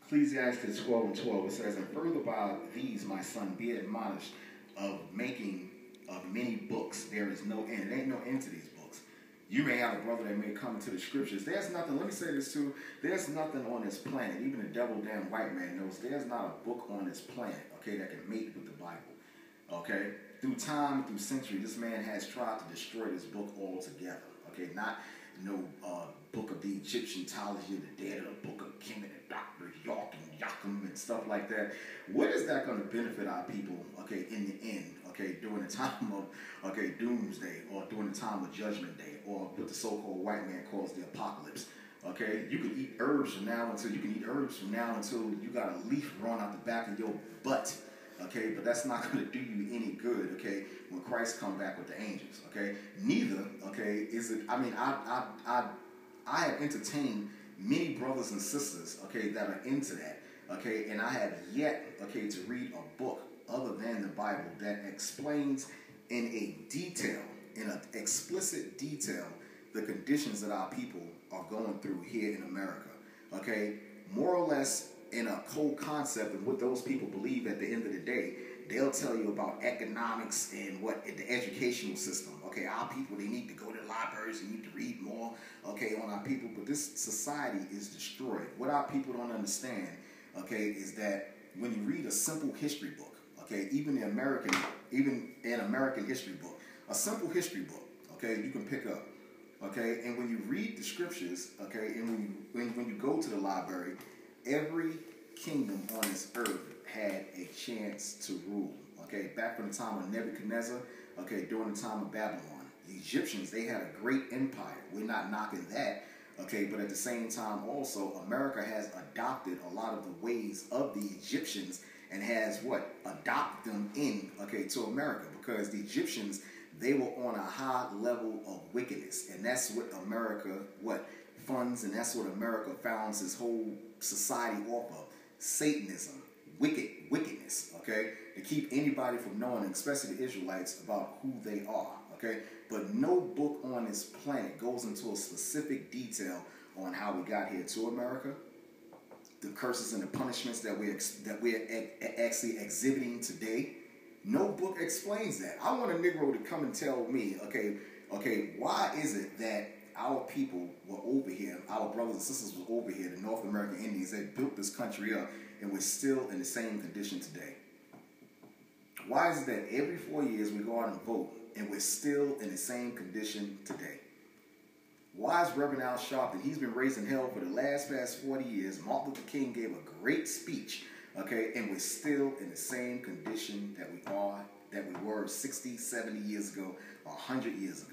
Ecclesiastes 12:12, it says, "And further by these, my son, be admonished of making of many books. There is no end." There ain't no end to these books. You may have a brother that may come into the scriptures. There's nothing, let me say this too, there's nothing on this planet, even the devil damn white man knows, there's not a book on this planet, okay, that can mate with the Bible. Okay? Through time, through century, this man has tried to destroy this book altogether. Okay? Not no book of the Egyptian Egyptiology of the dead, or the book of King and the Doctor, York and Yakum and stuff like that. What is that going to benefit our people, okay, in the end, okay, during the time of, okay, doomsday, or during the time of judgment day, or what the so-called white man calls the apocalypse? Okay, you can eat herbs from now until you got a leaf growing out the back of your butt. Okay, but that's not going to do you any good, okay, when Christ come back with the angels, okay? Neither, okay, is it, I mean, I have entertained many brothers and sisters, okay, that are into that, okay, and I have yet, okay, to read a book other than the Bible that explains in a detail, in an explicit detail, the conditions that our people are going through here in America, okay? More or less, in a cold concept of what those people believe at the end of the day, they'll tell you about economics and what in the educational system. Okay, our people, they need to go to the libraries, they need to read more, okay, on our people, but this society is destroyed. What our people don't understand, okay, is that when you read a simple history book, okay, even an American history book, a simple history book, okay, you can pick up, okay, and when you read the scriptures, okay, and when you go to the library, every kingdom on this earth had a chance to rule. Okay, back from the time of Nebuchadnezzar, okay, during the time of Babylon. The Egyptians, they had a great empire. We're not knocking that, okay, but at the same time also, America has adopted a lot of the ways of the Egyptians and has what? Adopted them in, okay, to America, because the Egyptians, they were on a high level of wickedness, and that's what America, funds, and that's what America founds its whole society off of. Satanism, wickedness, okay? To keep anybody from knowing, especially the Israelites, about who they are, okay? But no book on this planet goes into a specific detail on how we got here to America, the curses and the punishments that we're actually exhibiting today. No book explains that. I want a Negro to come and tell me, okay, why is it that our people were over here, our brothers and sisters were over here, the North American Indians, they built this country up, and we're still in the same condition today? Why is it that every 4 years we go out and vote, and we're still in the same condition today? Why is Reverend Al Sharpton, he's been raising hell for the past 40 years, Martin Luther King gave a great speech, okay, and we're still in the same condition that we were 60, 70 years ago, 100 years ago?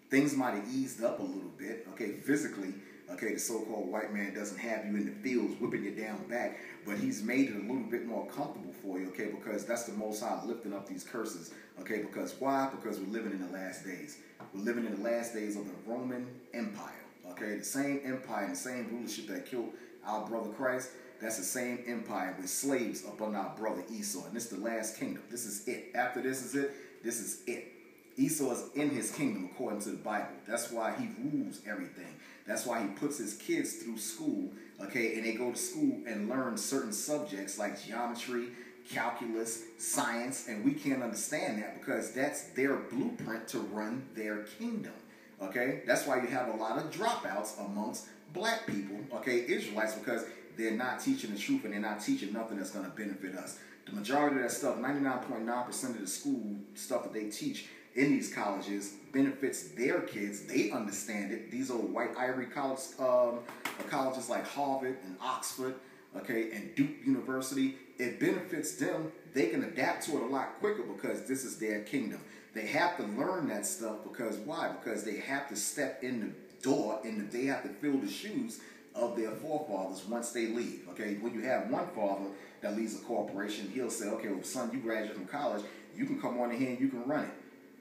Things might have eased up a little bit, okay, physically, okay, the so-called white man doesn't have you in the fields whipping you down back, but he's made it a little bit more comfortable for you, okay, because that's the Most High lifting up these curses, okay, because why? Because we're living in the last days. We're living in the last days of the Roman Empire, okay, the same empire and the same rulership that killed our brother Christ, that's the same empire with slaves up on our brother Esau, and this is the last kingdom. This is it. After this is it, this is it. Esau is in his kingdom according to the Bible. That's why he rules everything. That's why he puts his kids through school, okay, and they go to school and learn certain subjects like geometry, calculus, science, and we can't understand that because that's their blueprint to run their kingdom, okay? That's why you have a lot of dropouts amongst black people, okay, Israelites, because they're not teaching the truth and they're not teaching nothing that's going to benefit us. The majority of that stuff, 99.9% of the school stuff that they teach in these colleges benefits their kids. They understand it. These old white ivory colleges like Harvard and Oxford, okay, and Duke University, it benefits them. They can adapt to it a lot quicker because this is their kingdom. They have to learn that stuff because why? Because they have to step in the door and they have to fill the shoes of their forefathers once they leave, okay? When you have one father that leads a corporation, he'll say, okay, well, son, you graduate from college, you can come on in here and you can run it.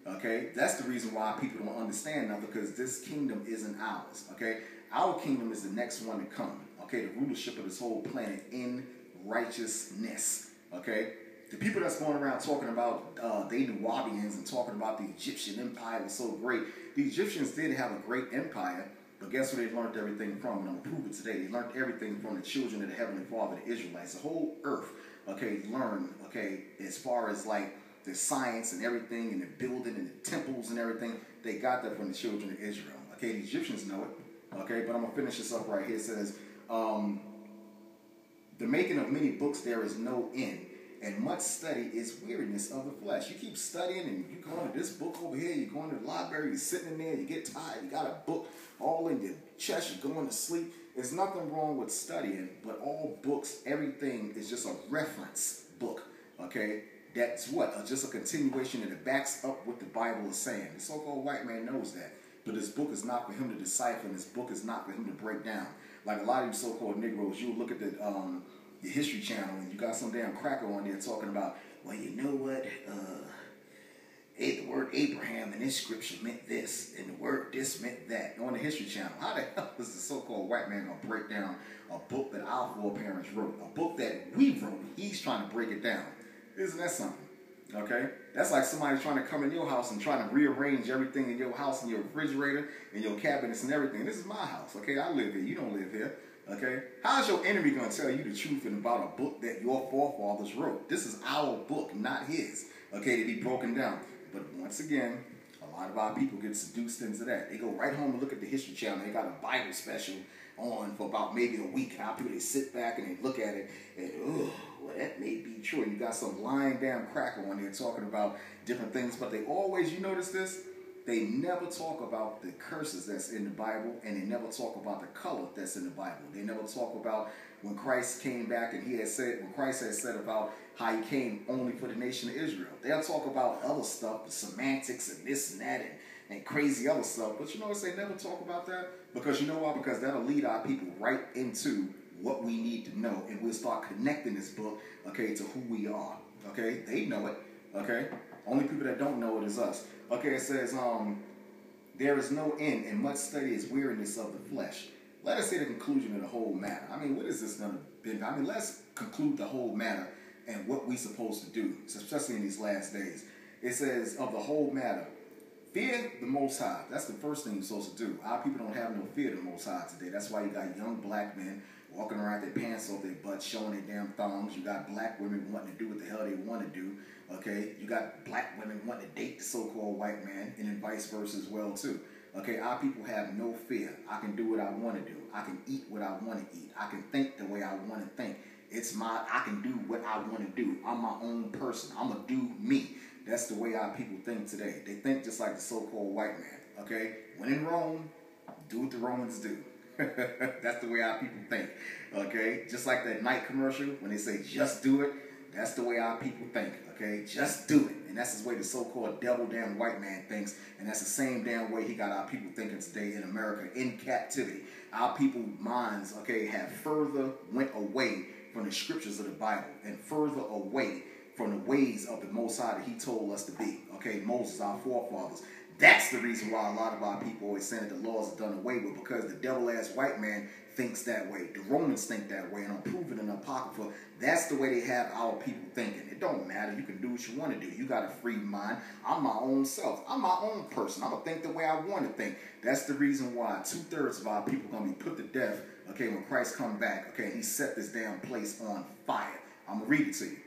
Okay, that's the reason why people don't understand now, because this kingdom isn't ours. Okay, our kingdom is the next one to come. Okay, the rulership of this whole planet in righteousness. Okay, the people that's going around talking about they Nubians and talking about the Egyptian empire was so great. The Egyptians did have a great empire, But guess where they learned everything from? And I'm going to prove it today. They learned everything from the children of the Heavenly Father, the Israelites. The whole earth, okay, learned, okay, as far as like the science and everything and the building and the temples and everything. They got that from the children of Israel. Okay, the Egyptians know it. Okay, but I'm going to finish this up right here. It says, the making of many books there is no end, and much study is weariness of the flesh. You keep studying, and you going to this book over here, you're going to the library, you're sitting in there, you get tired, you got a book all in your chest, you're going to sleep. There's nothing wrong with studying, but all books, everything is just a reference book, okay? That's what? Just a continuation, and it backs up what the Bible is saying. The so-called white man knows that, but this book is not for him to decipher, and this book is not for him to break down. Like a lot of you so-called negroes, you look at the History Channel, and you got some damn cracker on there talking about, well, you know what, the word Abraham in this scripture meant this, and the word this meant that, on the History Channel. How the hell is the so-called white man going to break down a book that our foreparents wrote, a book that we wrote? He's trying to break it down. Isn't that something? Okay? That's like somebody trying to come in your house and trying to rearrange everything in your house and your refrigerator and your cabinets and everything. This is my house, okay? I live here. You don't live here, okay? How's your enemy going to tell you the truth about a book that your forefathers wrote? This is our book, not his, okay, to be broken down. But once again, a lot of our people get seduced into that. They go right home and look at the History Channel. They got a Bible special on for about maybe a week. How people, they sit back and they look at it and, oh, well, that may be true. And you got some lying damn cracker on there talking about different things. But they always, you notice this? They never talk about the curses that's in the Bible, and they never talk about the color that's in the Bible. They never talk about when Christ came back and he had said, when Christ had said about how he came only for the nation of Israel. They'll talk about other stuff, the semantics and this and that and crazy other stuff. But you notice they never talk about that? Because you know why? Because that'll lead our people right into what we need to know, and we'll start connecting this book, okay, to who we are. Okay? They know it. Okay? Only people that don't know it is us. Okay, it says, there is no end, and much study is weariness of the flesh. Let us say the conclusion of the whole matter. I mean, what is this going to be? I mean, let's conclude the whole matter and what we're supposed to do, especially in these last days. It says, of the whole matter, fear the Most High. That's the first thing you're supposed to do. Our people don't have no fear of the Most High today. That's why you got young black men walking around their pants off their butts, showing their damn thongs. You got black women wanting to do what the hell they want to do. Okay? You got black women wanting to date the so-called white man, and then vice versa as well, too. Okay? Our people have no fear. I can do what I want to do. I can eat what I want to eat. I can think the way I want to think. I can do what I want to do. I'm my own person. I'm going to do me. That's the way our people think today. They think just like the so-called white man. Okay? When in Rome, do what the Romans do. That's the way our people think. Okay? Just like that Nike commercial, when they say, just do it, that's the way our people think. Okay? Just do it. And that's the way the so-called devil damn white man thinks. And that's the same damn way he got our people thinking today in America, in captivity. Our people's minds, okay, have further went away from the scriptures of the Bible and further away from the ways of the Most High that he told us to be. Okay, Moses, our forefathers. That's the reason why a lot of our people always say that the laws are done away with, because the devil-ass white man thinks that way. The Romans think that way, and I'm proving in the Apocrypha, that's the way they have our people thinking. It don't matter. You can do what you want to do. You got a free mind. I'm my own self. I'm my own person. I'm going to think the way I want to think. That's the reason why 2/3 of our people are going to be put to death, okay, when Christ come back, okay, and he set this damn place on fire. I'm going to read it to you.